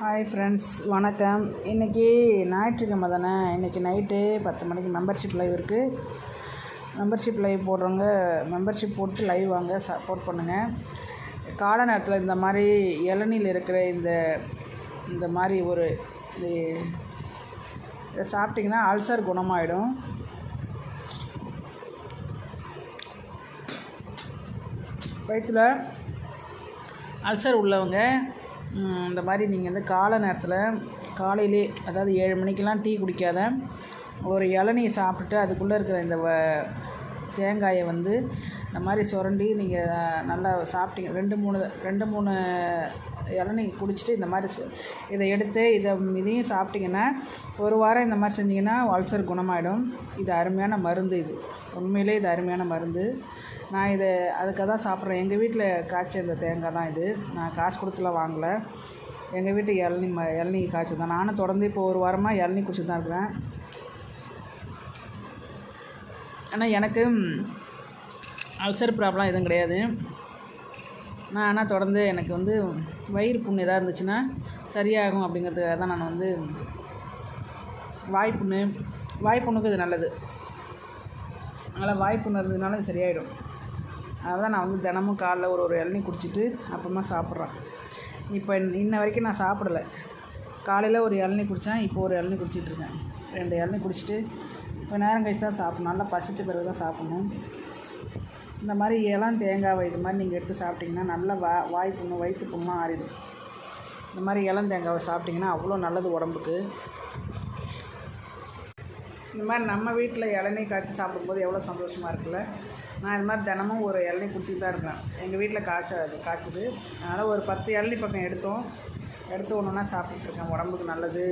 Hi friends, வணக்கம். இன்றைக்கி ஞாயிற்றுக்கிழமை தானே. இன்றைக்கி நைட்டு 10 மணிக்கு மெம்பர்ஷிப் லைவ் இருக்குது. மெம்பர்ஷிப் லைவ் போடுறவங்க மெம்பர்ஷிப் போட்டு லைவ் வாங்க, சப்போர்ட் பண்ணுங்கள். காலை நேரத்தில் இந்த மாதிரி இளநீர் இருக்கிற இந்த மாதிரி ஒரு இதை சாப்பிட்டிங்கன்னா அல்சர் குணமாயிடும். வயிற்றில் அல்சர் உள்ளவங்க இந்த மாதிரி நீங்கள் காலை நேரத்தில் காலையிலே, அதாவது 7 மணிக்கெலாம் டீ குடிக்காத ஒரு இளநீர் சாப்பிட்டுட்டு அதுக்குள்ளே இருக்கிற இந்த தேங்காயை இந்த மாதிரி சுரண்டி நீங்கள் நல்லா சாப்பிட்டீங்க. 2-3 இளநீர் குடிச்சிட்டு இந்த மாதிரி இதை எடுத்து இதையும் சாப்பிட்டிங்கன்னா 1 வாரம் இந்த மாதிரி செஞ்சிங்கன்னா அல்சர் குணமாயிடும். இது அருமையான மருந்து. இது உண்மையிலே இது அருமையான மருந்து. நான் இதை அதுக்காக தான் சாப்பிட்றேன். எங்கள் வீட்டில் காய்ச்ச இந்த தேங்காய் தான் இது. நான் காசு கொடுத்துலாம் வாங்கலை. எங்கள் வீட்டு இளநீர் காய்ச்சி தான். நானும் தொடர்ந்து இப்போ 1 வாரமாக இளநீர் குடிச்சு தான் இருக்கிறேன். ஆனால் எனக்கு அல்சர் ப்ராப்ளம் எதுவும் கிடையாது. நான் ஆனால் தொடர்ந்து எனக்கு வயிறு புண்ணு எதாவது இருந்துச்சுன்னா சரியாகும் அப்படிங்கிறதுக்காக தான் நான் வாய்ப்புண்ணுக்கு இது நல்லது. அதனால் வாய்ப்புண்ணு இருந்ததுனால இது சரியாயிடும். அதுதான் நான் தினமும் காலைல ஒரு இளநீர் குடிச்சிட்டு அப்புறமா சாப்பிட்றேன். இப்போ இன்ன வரைக்கும் நான் சாப்பிடலை. காலையில் ஒரு இளநீர் குடித்தேன், இப்போ ஒரு இளநீர் குடிச்சிட்ருக்கேன். 2 இளநீர் குடிச்சிட்டு கொஞ்சம் நேரம் கழிச்சு தான் சாப்பிடணும். நல்லா பசித்த பிறகு தான் சாப்பிட்ணும். இந்த மாதிரி தேங்காவை இது மாதிரி நீங்கள் எடுத்து சாப்பிட்டிங்கன்னா நல்லா வாய்ப்புண்ணு வயிற்று புண்ணெலாம் ஆறிடும். இந்த மாதிரி தேங்காவை சாப்பிட்டிங்கன்னா அவ்வளோ நல்லது உடம்புக்கு. இந்த மாதிரி நம்ம வீட்டில் இளநீர் காய்ச்சி சாப்பிடும்போது எவ்வளோ சந்தோஷமாக இருக்குல்ல. நான் இது மாதிரி தினமும் ஒரு இளநீர் குடிச்சிட்டு தான் இருக்கிறேன். எங்கள் வீட்டில் காய்ச்சுது. அதனால் ஒரு 10 இளநீர் பக்கம் எடுத்து ஒன்றுனா சாப்பிட்டுருக்கேன். உடம்புக்கு நல்லது.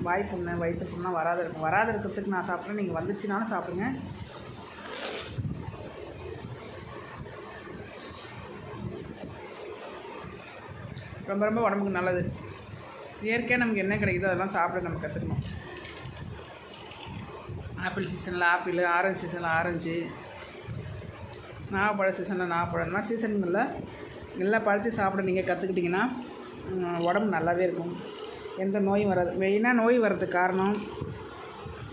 வாய்ப்புண்ணு வயிற்று புண்ணெலாம் வராத இருக்கிறதுக்கு நான் சாப்பிட்றேன். நீங்கள் வந்துச்சுனாலும் சாப்பிடுங்க. ரொம்ப ரொம்ப உடம்புக்கு நல்லது. இயற்கையாக நமக்கு என்ன கிடைக்குதோ அதெல்லாம் சாப்பிட நம்ம கற்றுக்கணும். ஆப்பிள் சீசனில் ஆப்பிள், ஆரஞ்சு சீசனில் ஆரஞ்சு, நாகப்பழ சீசனில் நாகப்பழம். இந்த மாதிரி சீசன்களில் எல்லா பழத்தையும் சாப்பிட நீங்கள் கற்றுக்கிட்டிங்கன்னா உடம்பு நல்லாவே இருக்கும். எந்த நோயும் வராது. மெயினாக நோய் வர்றதுக்கு காரணம்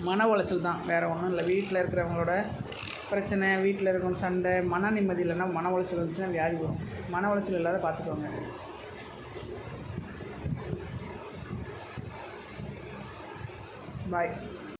மன உளைச்சல் தான், வேறு ஒன்றும் இல்லை. வீட்டில் இருக்கிறவங்களோட பிரச்சனை, வீட்டில் இருக்கணும் சண்டை, மன நிம்மதி இல்லைன்னா மன உளைச்சல் வந்துச்சுன்னா வியாதி வரும். மன உளைச்சல் இல்லாத பார்த்துக்கோங்க. பாய்.